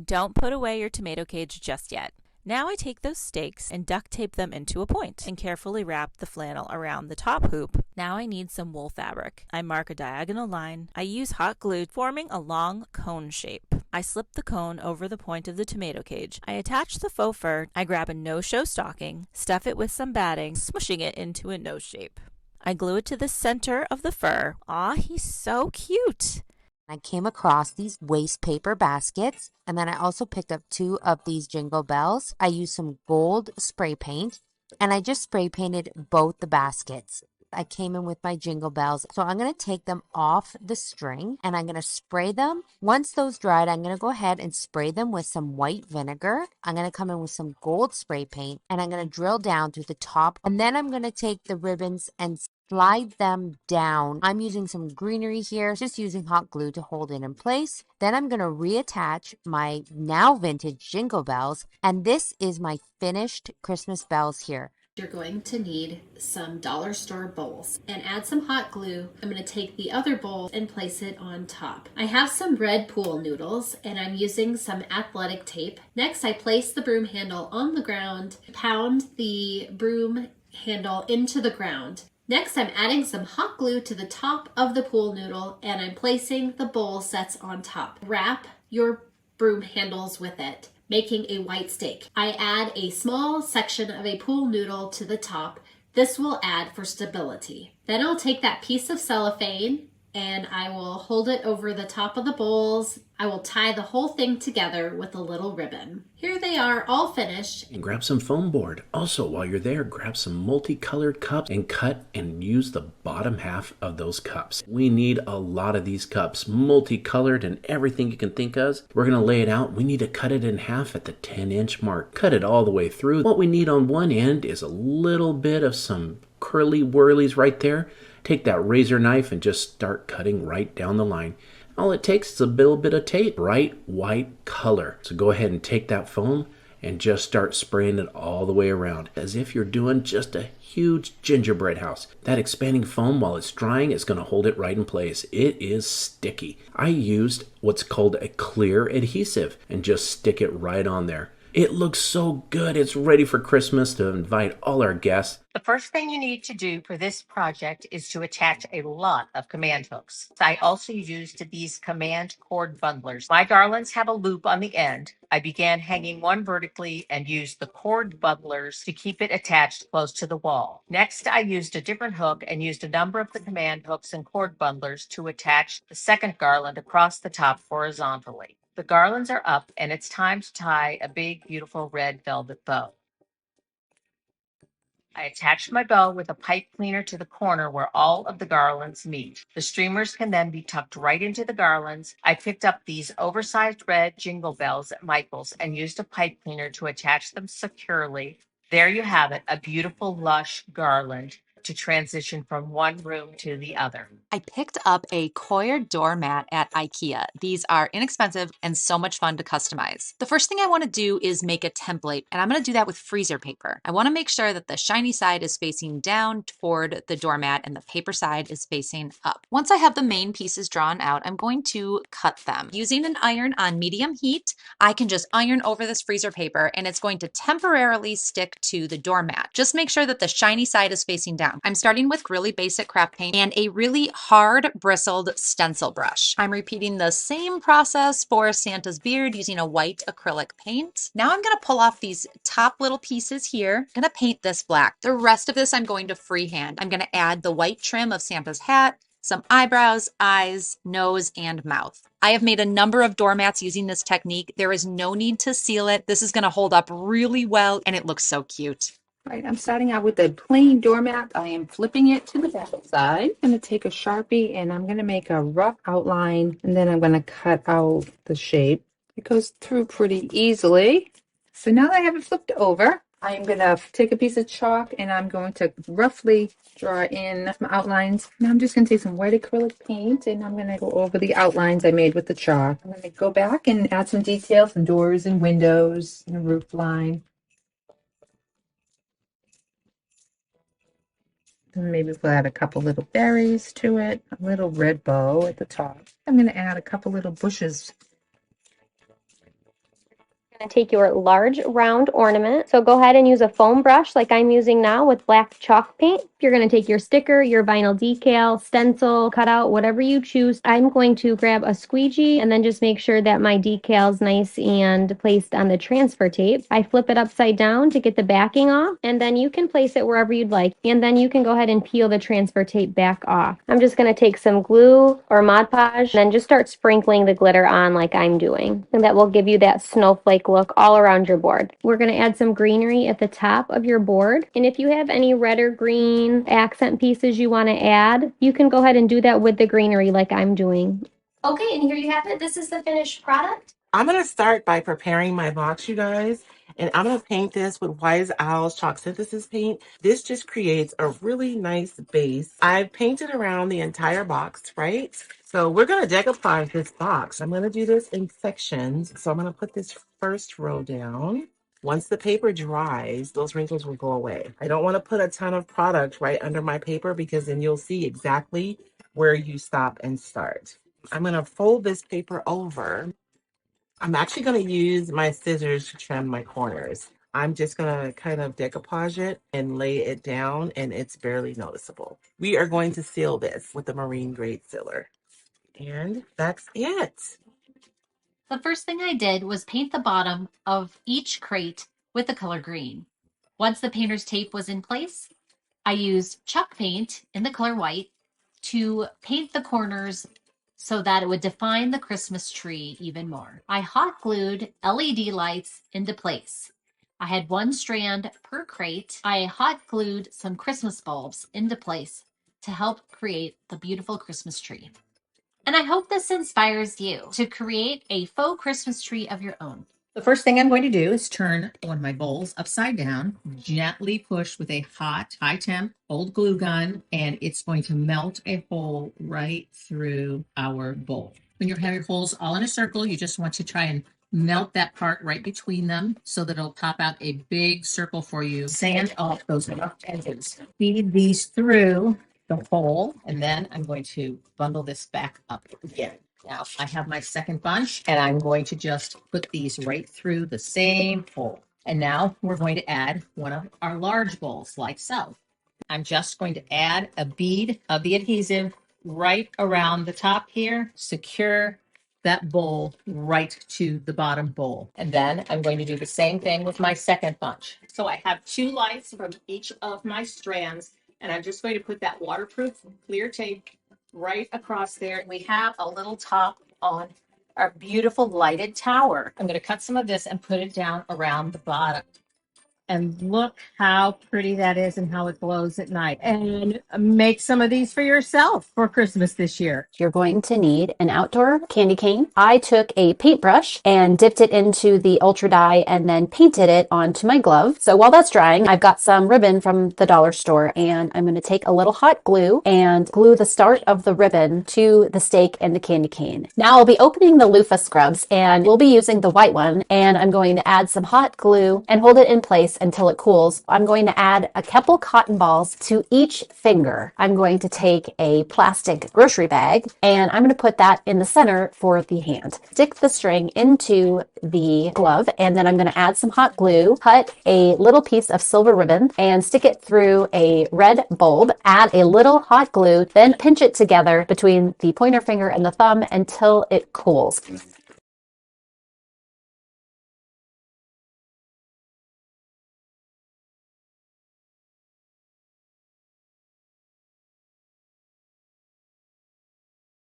Don't put away your tomato cage just yet. Now I take those stakes and duct tape them into a point and carefully wrap the flannel around the top hoop. Now I need some wool fabric. I mark a diagonal line. I use hot glue, forming a long cone shape. I slip the cone over the point of the tomato cage. I attach the faux fur. I grab a no-show stocking, stuff it with some batting, smushing it into a nose shape. I glue it to the center of the fur. Aw, he's so cute. I came across these waste paper baskets, and then I also picked up 2 of these jingle bells. I used some gold spray paint, and I just spray painted both the baskets. I came in with my jingle bells, so I'm going to take them off the string and I'm going to spray them. Once those dried, I'm going to go ahead and spray them with some white vinegar. I'm going to come in with some gold spray paint and I'm going to drill down through the top, and then I'm going to take the ribbons and slide them down. I'm using some greenery here, just using hot glue to hold it in place. Then I'm going to reattach my now vintage jingle bells, and this is my finished Christmas bells here. You're going to need some dollar store bowls and add some hot glue. I'm going to take the other bowl and place it on top. I have some red pool noodles and I'm using some athletic tape. Next, I place the broom handle on the ground, pound the broom handle into the ground. Next, I'm adding some hot glue to the top of the pool noodle and I'm placing the bowl sets on top. Wrap your broom handles with it, making a white stake. I add a small section of a pool noodle to the top. This will add for stability. Then I'll take that piece of cellophane and I will hold it over the top of the bowls. I will tie the whole thing together with a little ribbon. Here they are, all finished. And grab some foam board. Also, while you're there, grab some multicolored cups and cut and use the bottom half of those cups. We need a lot of these cups, multicolored and everything you can think of. We're going to lay it out. We need to cut it in half at the 10-inch mark. Cut it all the way through. What we need on one end is a little bit of some curly whirlies right there. Take that razor knife and just start cutting right down the line. All it takes is a little bit of tape, bright white color. So go ahead and take that foam and just start spraying it all the way around, as if you're doing just a huge gingerbread house. That expanding foam, while it's drying, is going to hold it right in place. It is sticky. I used what's called a clear adhesive and just stick it right on there. It looks so good. It's ready for Christmas to invite all our guests. The first thing you need to do for this project is to attach a lot of command hooks. I also used these command cord bundlers. My garlands have a loop on the end. I began hanging one vertically and used the cord bundlers to keep it attached close to the wall. Next, I used a different hook and used a number of the command hooks and cord bundlers to attach the second garland across the top horizontally. The garlands are up and it's time to tie a big, beautiful red velvet bow. I attached my bow with a pipe cleaner to the corner where all of the garlands meet. The streamers can then be tucked right into the garlands. I picked up these oversized red jingle bells at Michael's and used a pipe cleaner to attach them securely. There you have it, a beautiful, lush garland to transition from one room to the other. I picked up a coir doormat at IKEA. These are inexpensive and so much fun to customize. The first thing I want to do is make a template, and I'm going to do that with freezer paper. I want to make sure that the shiny side is facing down toward the doormat and the paper side is facing up. Once I have the main pieces drawn out, I'm going to cut them. Using an iron on medium heat, I can just iron over this freezer paper and it's going to temporarily stick to the doormat. Just make sure that the shiny side is facing down. I'm starting with really basic craft paint and a really hard bristled stencil brush. I'm repeating the same process for Santa's beard using a white acrylic paint. Now I'm going to pull off these top little pieces here. I'm going to paint this black. The rest of this I'm going to freehand. I'm going to add the white trim of Santa's hat, some eyebrows, eyes, nose, and mouth. I have made a number of doormats using this technique. There is no need to seal it. This is going to hold up really well and it looks so cute. Right, I'm starting out with a plain doormat. I am flipping it to the back side. I'm going to take a Sharpie and I'm going to make a rough outline and then I'm going to cut out the shape. It goes through pretty easily. So now that I have it flipped over, I'm going to take a piece of chalk and I'm going to roughly draw in some outlines. Now I'm just going to take some white acrylic paint and I'm going to go over the outlines I made with the chalk. I'm going to go back and add some details, some doors and windows and a roof line. And maybe we'll add a couple little berries to it, a little red bow at the top. I'm going to add a couple little bushes. Take your large round ornament. So go ahead and use a foam brush like I'm using now with black chalk paint. You're going to take your sticker, your vinyl decal, stencil, cutout, whatever you choose. I'm going to grab a squeegee and then just make sure that my decal's nice and placed on the transfer tape. I flip it upside down to get the backing off, and then you can place it wherever you'd like. And then you can go ahead and peel the transfer tape back off. I'm just going to take some glue or Mod Podge and then just start sprinkling the glitter on like I'm doing. And that will give you that snowflake look all around your board. We're going to add some greenery at the top of your board. And if you have any red or green accent pieces you want to add, you can go ahead and do that with the greenery like I'm doing. Okay, and here you have it. This is the finished product. I'm going to start by preparing my box, you guys. And I'm going to paint this with Wise Owl's Chalk Synthesis paint. This just creates a really nice base. I've painted around the entire box, right? So we're going to decoupage this box. I'm going to do this in sections. So I'm going to put this first row down. Once the paper dries, those wrinkles will go away. I don't want to put a ton of product right under my paper because then you'll see exactly where you stop and start. I'm going to fold this paper over. I'm actually going to use my scissors to trim my corners. I'm just going to kind of decoupage it and lay it down, and it's barely noticeable. We are going to seal this with the marine grade sealer. And that's it. The first thing I did was paint the bottom of each crate with the color green. Once the painter's tape was in place, I used chalk paint in the color white to paint the corners so that it would define the Christmas tree even more. I hot glued LED lights into place. I had one strand per crate. I hot glued some Christmas bulbs into place to help create the beautiful Christmas tree. And I hope this inspires you to create a faux Christmas tree of your own. The first thing I'm going to do is turn one of my bowls upside down, gently push with a hot, high temp old glue gun, and it's going to melt a hole right through our bowl. When you have your holes all in a circle, you just want to try and melt that part right between them so that it'll pop out a big circle for you. Sand off those rough edges. Feed these through the hole, and then I'm going to bundle this back up again. Now I have my second bunch, and I'm going to just put these right through the same hole. And now we're going to add one of our large bowls like so. I'm just going to add a bead of the adhesive right around the top here, secure that bowl right to the bottom bowl. And then I'm going to do the same thing with my second bunch. So I have 2 lights from each of my strands, and I'm just going to put that waterproof clear tape right across there. We have a little top on our beautiful lighted tower. I'm going to cut some of this and put it down around the bottom. And look how pretty that is and how it glows at night. And make some of these for yourself for Christmas this year. You're going to need an outdoor candy cane. I took a paintbrush and dipped it into the ultra dye and then painted it onto my glove. So while that's drying, I've got some ribbon from the dollar store, and I'm going to take a little hot glue and glue the start of the ribbon to the stake and the candy cane. Now I'll be opening the loofah scrubs, and we'll be using the white one, and I'm going to add some hot glue and hold it in place until it cools. I'm going to add a couple cotton balls to each finger. I'm going to take a plastic grocery bag, and I'm going to put that in the center for the hand. Stick the string into the glove, and then I'm going to add some hot glue, cut a little piece of silver ribbon, and stick it through a red bulb. Add a little hot glue, then pinch it together between the pointer finger and the thumb until it cools.